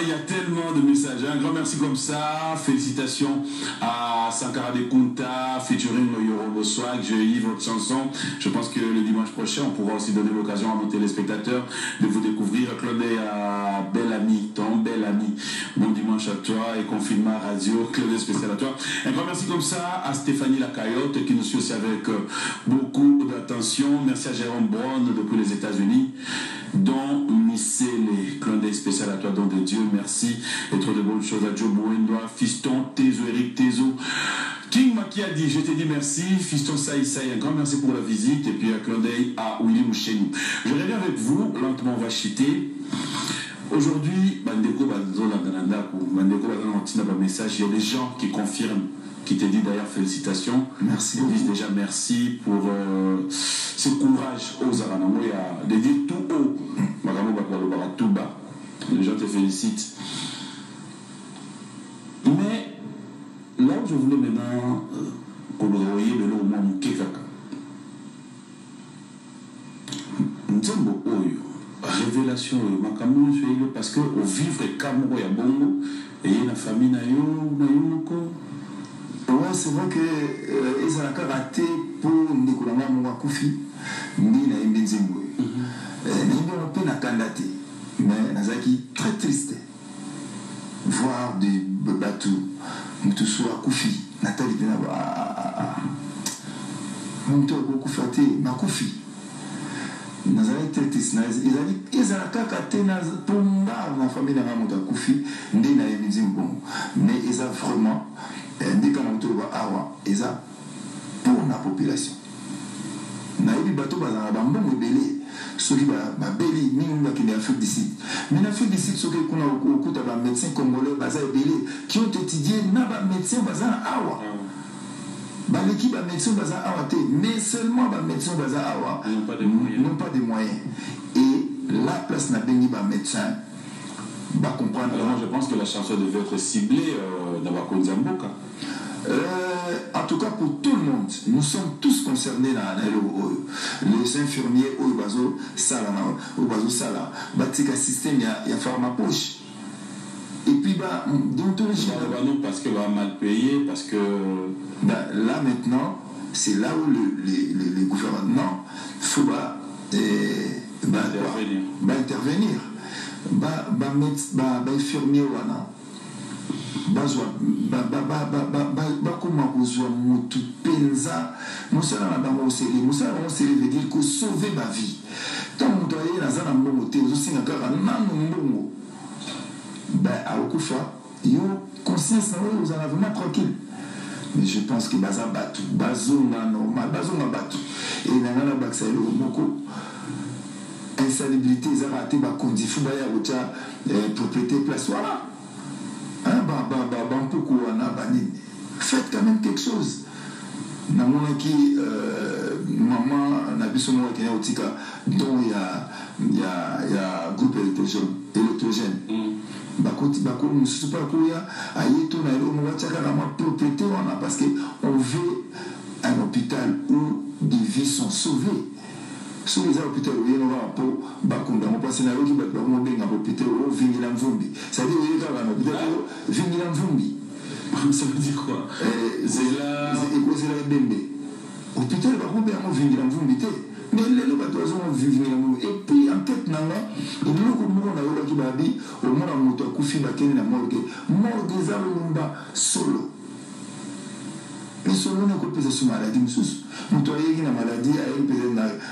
de messages. Un grand merci comme ça. Félicitations à Sankara de Kunta, featuring Yorobo Swag. Je lis votre chanson. Je pense que le dimanche prochain, on pourra aussi donner l'occasion à nos téléspectateurs de vous découvrir. Claude à bel ami, ton bel ami. Bon dimanche à toi et confinement radio. Claude spécial à toi. Un grand merci comme ça à Stéphanie Lacayotte qui nous suit aussi avec beaucoup d'attention. Merci à Jérôme Brown depuis les États-Unis. Don Missele, clin d'œil spécial à toi, don de Dieu, merci. Et trop de bonnes choses à Joe Boendoa, Fiston, Tezo, Eric Tezo. King Maki a dit, je te dis merci. Fiston Saï Saï, un grand merci pour la visite. Et puis un clin d'œil à Willy Moucheni. Je reviens avec vous, lentement on va chiter. Aujourd'hui, Bandeko Bazola Danandaku, Bandeko Bazola message, il y a des gens qui confirment, qui te disent d'ailleurs félicitations. Merci. Ils disent déjà merci pour ce courage aux Aranamoya de dire tout haut. Tout bas. Les gens te félicitent. Mais là où je voulais maintenant collaborer de l'eau moins kekaka. Nzembo oyo. Révélation makambo sur parce que au vivre kamoro ya bongo et la famille na yo moko. Ouais, c'est vrai que ils ont raté pour Nicolas Mouakoufi, ni na Mbenzimbo. N'ayons pas na candidaté, mais Nazaki très triste. Voir des bateaux, Moutousou Akoufi, Nathalie Benaba, Moutou Koufate, Makoufi. Nazaki très triste. Ils ont raté pour la famille de Mouakoufi, ni na Mbenzimbo. Mais ils ont vraiment. Ndika na mutu ba awa eza pour la population na yebi bato bazana bambongo ebele soki babeli mingi bakende Afrique du Sud mais en Afrique du Sud soki kuna okuta ba médecins congolais baza ebele qui ont étudié na ba médecins bazana awa baleki ba médecins baza awa te mais seulement ba médecins baza awa n'ont pas de moyens et la place na bengi ba médecins. Alors, je pense que la chanson devait être ciblée dans Bakonzamboka. En tout cas, pour tout le monde, nous sommes tous concernés dans les infirmiers, au bazo sala, batika système, il y a pharmapoche. Et puis, d'ontologie. Non, parce que va mal payer, parce que. Là maintenant, c'est là où le gouvernement faut intervenir. Infirmier wana bakoma kozwa motu penza mosala na bango oseli mosala bango oseli veut dire kosauve bavie ntango moto aye naza na mbongo te ozosinga kaka nano mbongo akokufa yo conscience na oyo ozala vraiment tranquille. Mais je pense que baza bato bazonga normal bazonga bato e nanga na bakisa eloko moko insalubrité, ils ont raté ma condition, propriété, place, voilà. Faites quand même quelque chose. Maman, qui est au dont il y a groupe électrogène. Parce qu'on veut un hôpital où des vies sont sauvées. Si les hôpitaux pour Bakunda, on passe à l'autre qui va à l'hôpital au Vingila Mvumbi. Ça veut dire qu'il y a un hôpital au Vingila Mvumbi. Ça veut dire quoi? C'est là. C'est là Bembe. Hôpital va rouler à Vingila Mvumbi. mais les gens vivent. Et puis en tête, il y a des gens qui au moins en moto kufi na kene na morgue za lumba solo. Mais solo na ko pesa sur maladie mususu. Muto yeki na maladie a pesa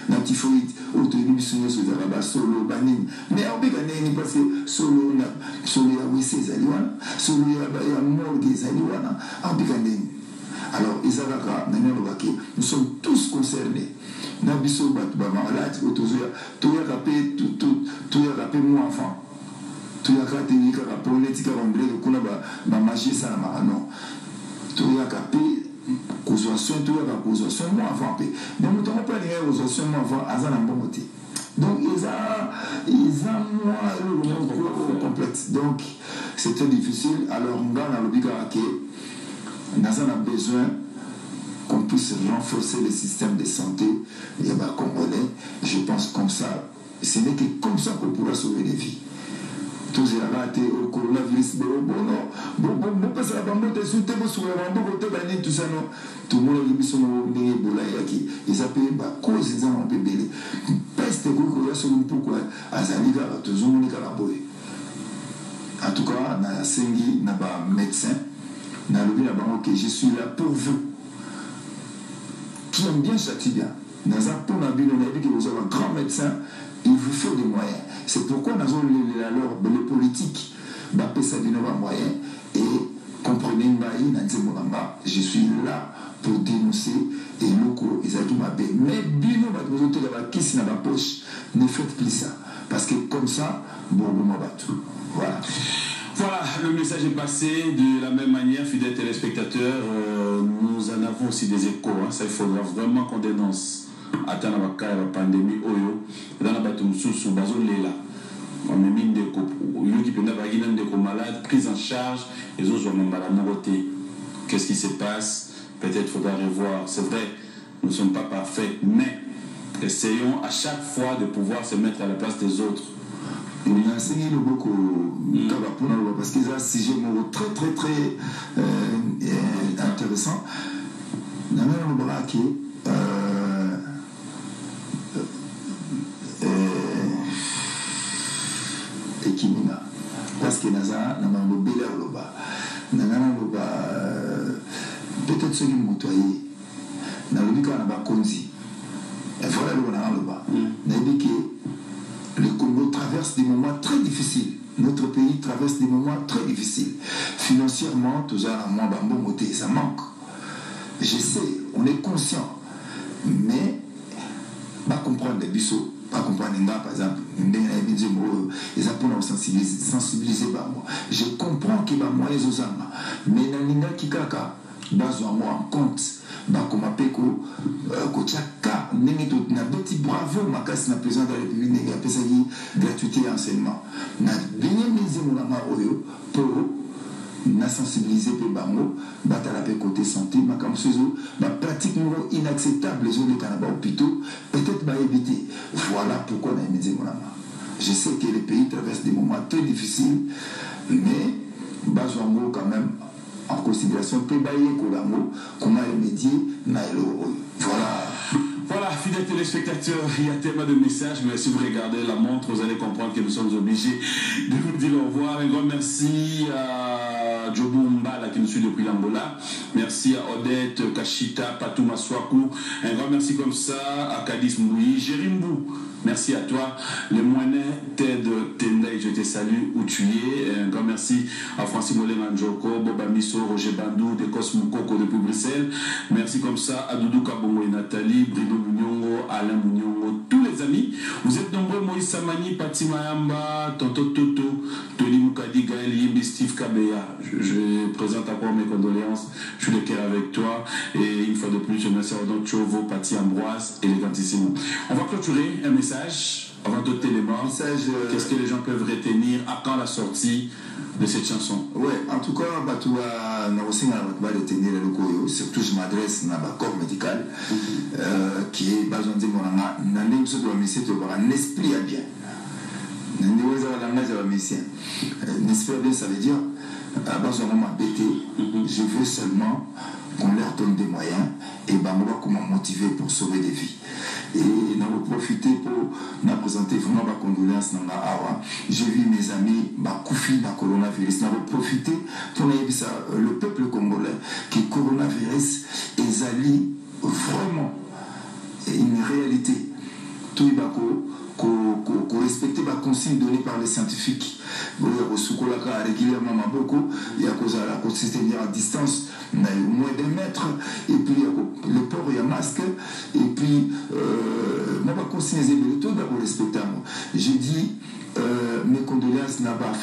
na typhoïde ou to ni bisunyo so za ba solo banini. Mais obeka neni parce que solo ya wese zaliwana, solo ya morgue zaliwana, obeka neni. Alors, Isabaka, nous sommes tous concernés. Nous sommes malades, tout est rappelé, tout est rappelé mon enfant. Tout est rappelé, politique, ma magie, ça n'a pas non. Tout est rappelé, causation, tout est rappelé, causation, mon enfant. Mais nous n'avons pas les causation, mon enfant, à un bon côté. Donc, ils ont moins complète. Donc, c'était difficile. Alors, on a l'obligation nous avons besoin qu'on puisse renforcer le système de santé et congolais. Je pense comme ça, ce n'est que comme ça qu'on pourra sauver des vies. Tous les ratés au coronavirus, tout ça, tout le monde a dit que ils appellent cause des gens bébés. Peste pourquoi en tout cas, na sengi na ba médecin. Que je suis là pour vous qui aime bien châtie bien. Nous avons que vous avez un grand médecin, il vous faut des moyens. C'est pourquoi nous avons les politiques ça des moyens et comprenez je suis là pour dénoncer et locaux ils ont tout mabé. Mais bino vous avez qui n'a pas poche, ne faites plus ça parce que comme ça bon voilà. Voilà, le message est passé. De la même manière, fidèles téléspectateurs, nous en avons aussi des échos. Ça, il faudra vraiment qu'on dénonce. Attends la pandémie, dans la bataille sous Bazo Lela. On met mine de coups. Qui peut des malades, prise en charge, les autres ont la nouveauté. Qu'est-ce qui se passe? Peut-être faudra revoir. C'est vrai, nous ne sommes pas parfaits, mais essayons à chaque fois de pouvoir se mettre à la place des autres. Il a enseigné beaucoup parce qu'il a un sujet très très très intéressant. Dans le braquet, et Kimina, parce que Naza n'a pas de bel peut-être ceux qui m'ont toyé, n'a pas de Konzi. Et voilà le bas. N'a dit que le Congo traverse des moments très difficiles. Notre pays traverse des moments très difficiles. Financièrement, tout ça, ça manque. Je sais, on est conscient. Mais, pas comprendre les bisous, pas comprendre les gars, par exemple, ils apprennent à sensibiliser. Je comprends qu'il y a moyen de faire. Mais, Nanina Kikaka, moi en compte. Comme Peko, Kochaka, na beti bravo, ma casse na président de la République, n'a pas gratuité et enseignement. Na bien misé mon oyo pour na sensibiliser pe bango, batala pe côté santé, ma comme ce pratiquement inacceptable les autres canaba hôpitaux, peut-être va éviter. Voilà pourquoi on a misé mon ama. Je sais que les pays traversent des moments très difficiles, mais Bazwango quand même. En considération, comment remédier. Voilà. Voilà, fidèles téléspectateurs, il y a tellement de messages, mais si vous regardez la montre, vous allez comprendre que nous sommes obligés de vous dire au revoir. Un grand merci à Jobo Mbala qui nous suit depuis l'Angola. Merci à Odette, Kashita, Patou Maswaku. Un grand merci comme ça à Kadis Mboui, Jérimbo. Merci à toi. Le Moinet, Ted Tendai, je te salue où tu es. Un grand merci à Francis Molé Manjoko, Boba Misso, Roger Bandou, de Cosmo-Coco depuis Bruxelles. Merci comme ça à Doudou Kabongo et Nathalie, Brido Munyongo, Alain Munyongo, tous les amis. Vous êtes nombreux, Moïse Samani, Pati Mayamba, Tonto Toto, Tony Moukadi, Gaël Yimbi, Steve Kabeya. Je présente encore mes condoléances. Je suis de cœur avec toi. Et une fois de plus, je remercie Rodon Chovo, Pati Ambroise et les Gantissimo. On va clôturer un message. Avant d'autres éléments, qu'est-ce que les gens peuvent retenir à quand la sortie de cette chanson? Ouais, en tout cas, surtout je m'adresse à un corps médical qui est besoin de un esprit à bien. Un esprit à bien, ça veut dire je veux seulement qu'on leur donne des moyens et comment motiver pour sauver des vies. et n'a profité pour n'a présenté vraiment ma condoléance dans la awa. J'ai vu mes amis Koufi dans le coronavirus, n'a profité pour le peuple congolais que le coronavirus est allé vraiment une réalité. Tout est qu'on respecte les consignes données par les scientifiques. Il y a régulièrement il y a se tenir à distance, moins d'un mètre, et puis le port, il y a masque, et puis moi, je consigne les tout d'abord respecter. Je dis mes condoléances n'a pas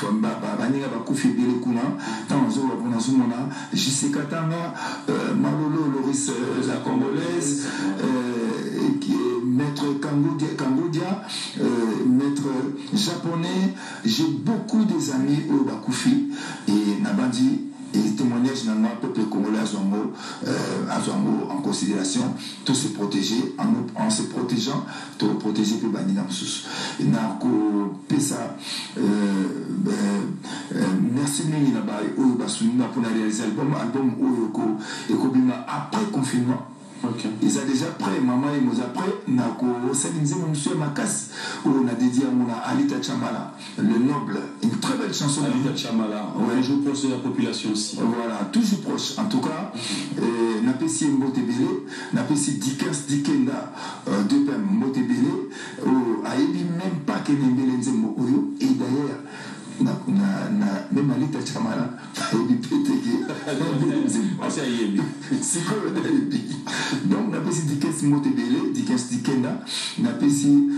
JC Katanga, Malolo Loris la Congolaise, maître Cambodia, maître japonais. J'ai beaucoup des amis au Bakoufi et Nabandi. Et témoignage dans le peuple congolais en considération, tout se protéger, en se protégeant, tout protéger le Banina Moussous. Et Pesa, merci pour réaliser l'album après confinement. Okay. Ils sont déjà prêts, maman et moi après, on a dédié à Alita Chamala, le noble, une très belle chanson. Alita Chamala, ouais. Toujours proche de la population aussi. Voilà, toujours proche. En tout cas, n'a pas si Mbotebele, n'a pas si Dickens Dikenda, de Pem Mbotebele, Aïbi même pas que Nembele Nzembo Oyo, et d'ailleurs, même Alita Chamala, Aïbi Pétégué, c'est quoi le Aïbi? Donc, on a pas si Dickens Mbotebele, Dickens Dikenda, on a pas si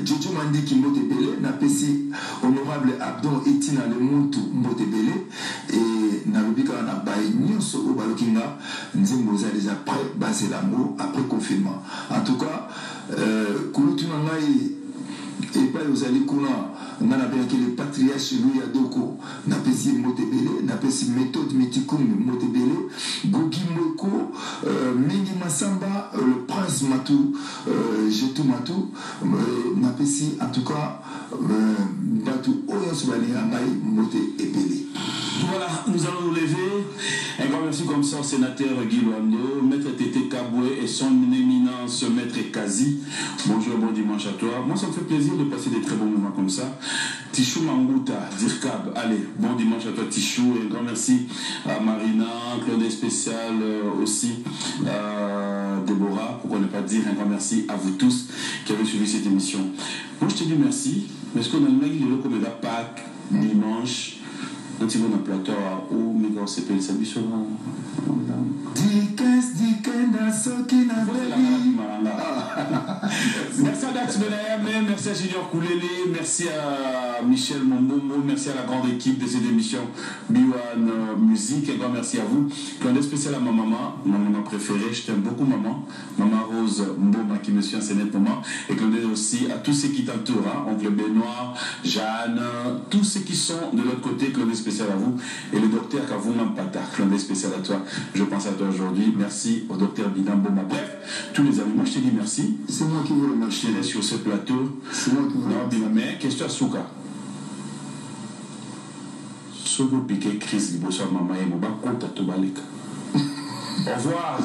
Jojo Mandiki Mbotebele, n'a pas si honorable Abdon Etina Le Muntu Mbotebele, et Nalobika on a baillé Nyonso au Balokinga, Nzembo déjà prêt, basé l'amour après confinement. En tout cas, Kouloutunangaï. Et pas aux Alikuna, on a bien que les patriarches Louis Adoko, n'a pas si Motebele, n'a pas si méthode Metikum Motebele, Gogi Moko, Mengi Massamba, le prince Matou, Jetou Matou, n'a pas si en tout cas, Batou Oyasubali Amai Motebele. Voilà, nous allons nous lever. Un grand merci comme ça au sénateur Guy Loando, maître Tété Kaboué et son éminence maître Kazi. Bonjour, bon dimanche à toi. Moi, ça me fait plaisir de passer des très bons moments comme ça. Tichou Mangouta, Dirkab, allez, bon dimanche à toi Tichou. Et un grand merci à Marina, Claude Spécial aussi, Déborah, pourquoi ne pas dire un grand merci à vous tous qui avez suivi cette émission. Moi, je te dis merci, mais est-ce qu'on a le comme la Pâques, dimanche, un petit peu dans le plateau où Mega s'appelle Sabi sur merci à Dax Benayame, merci à Junior Koulélé, merci à Michel Mombomo, merci à la grande équipe de cette émission Biwan Musique, et grand merci à vous. Clin d'œil spécial à ma maman préférée, je t'aime beaucoup maman Rose Mboma qui me suit en ce net moment, et clin d'œil aussi à tous ceux qui t'entourent, hein, oncle Benoît, Jeanne, tous ceux qui sont de l'autre côté, clin d'œil spécial à vous, et le docteur Kavoum Pata, clin d'œil spécial à toi, je pense à toi aujourd'hui, merci au docteur Bidam Boma, bref, tous les amis, moi je te dis merci. C'est moi qui vous remercie. Je te laisse sur ce plateau. C'est moi qui vous remercie. Non, mais question à Souka. Ce que vous piquez Chris, il bosse à maman et mon bas, compte à tout balek. Au revoir.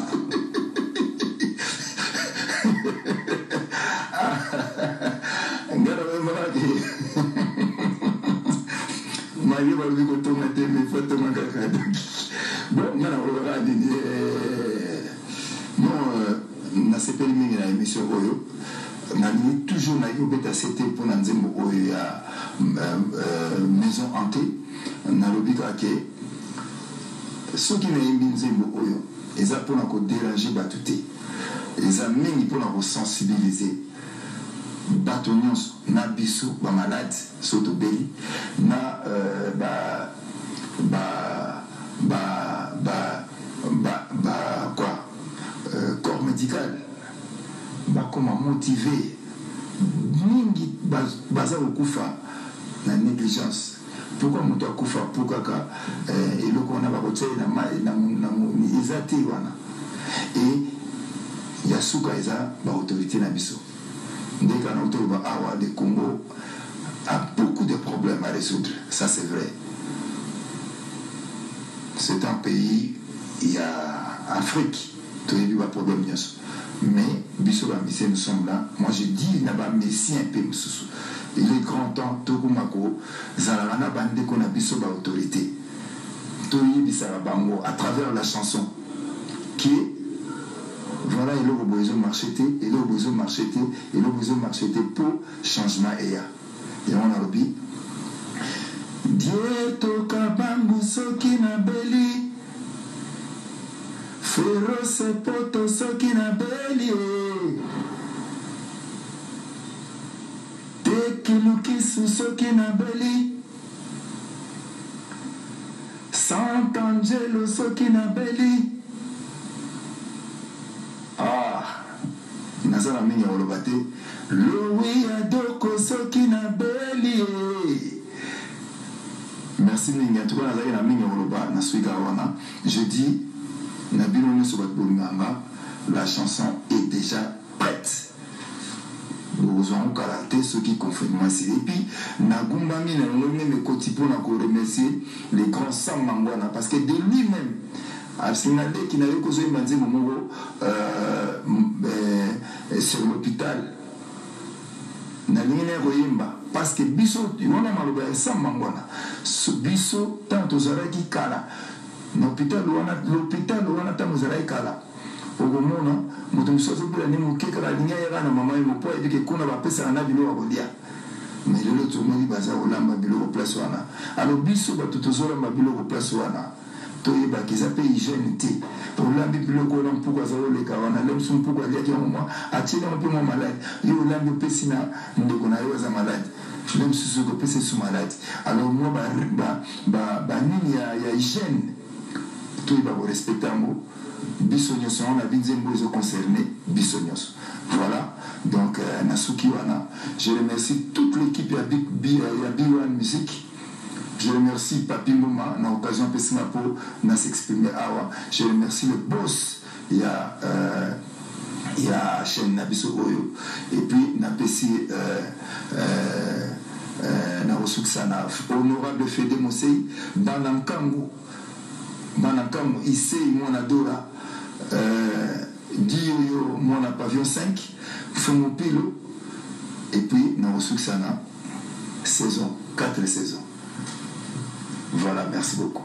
Na sepeli mingi na émission oyo na nini toujours na yo beta c'était pour na nzembo oyo ya maison hantée na lobika ke soki na yembi nzembo oyo eza mpona kodéranger bato te eza mingi mpona kosensibiliser bato nyonso na biso bamalade so tobeli na corps médical bakoma motivé mingi baza kokufa na négligence. Pourquoi moto akufa po kaka eloko wana bakotiela na eza te wana et ya suka eza baautorité na biso ndeka na otoloba awa le Congo a beaucoup de problèmes à résoudre, ça c'est vrai. C'est un pays, il y a Afrique, tu as eu des problèmes. Mais, biso ba misé, nous sommes là. Moi, je dis, naba messie un peu, il est grand temps, Tokumako, Zalana Bande, qu'on a biso ba autorité. Toyi Bisarabango, à travers la chanson, qui est, voilà, il a besoin de marcheter, il a besoin de marcheter, il a besoin de marcheter pour changement et on a dit, Dieto Kabangu Soki na Beli, Féroce Poto Soki na Beli, Tekilukisu Soki na Beli, Sant'Angelo Soki na Beli. Ah, Nazara Minya Olobate, Louis Adoko Soki na Beli. Merci Minga, tu vois, Nazara Minya Oloba, Nasuiga Wana. Je dis, Nabilo Nusobat Bolinganga, la chanson est déjà prête. Nous avons karaté ceux qui confirment. Et puis, Nagumbami, mes cotipo, n'a remercier les grands Sam Mangwana, parce que de lui-même, Arsenal qui n'avait causé Manzi Momo sur l'hôpital, Naline Royemba, parce que Bisso, il y a un Sam Mangwana, Bisso, tant aux Araki Kala, l'hôpital, on a tant aux Araki Kala. Ogomona moto musozo bila ni mukeka la linya ya na mama yemo po edike kuna ba pesa na bilo akolia mais lelo to moni baza olamba bilo ko place wana alo biso bato tozola mabilo ko place wana to yeba kiza pe hygiène te olambi bilo ko na mpuko za ole ka wana lem sum mpuko ya ki mwa achina mpe mwa malade yo olambi pesi na ndeko na yo za malade lem susu ko pesi su malade alors moi ba nini ya hygiène to yeba ko respecter mo Bissonios, on a Binzembo concerné Bissonios. Voilà, donc Nasuki Wana. Je remercie toute l'équipe à B1 Music. Je remercie Papi Mouma, dans l'occasion de Pessinapo, de s'exprimer. Je remercie le boss, il y a chaîne Nabiso Oyo. Et puis, Napesi Narosuksana, honorable Fede Mosei, dans l'Ankangu. Banakamu Issei Monadora Dioyo Mona Pavillon 5 Fumopilo et puis Narosuksana saison 4 saisons. Voilà, merci beaucoup.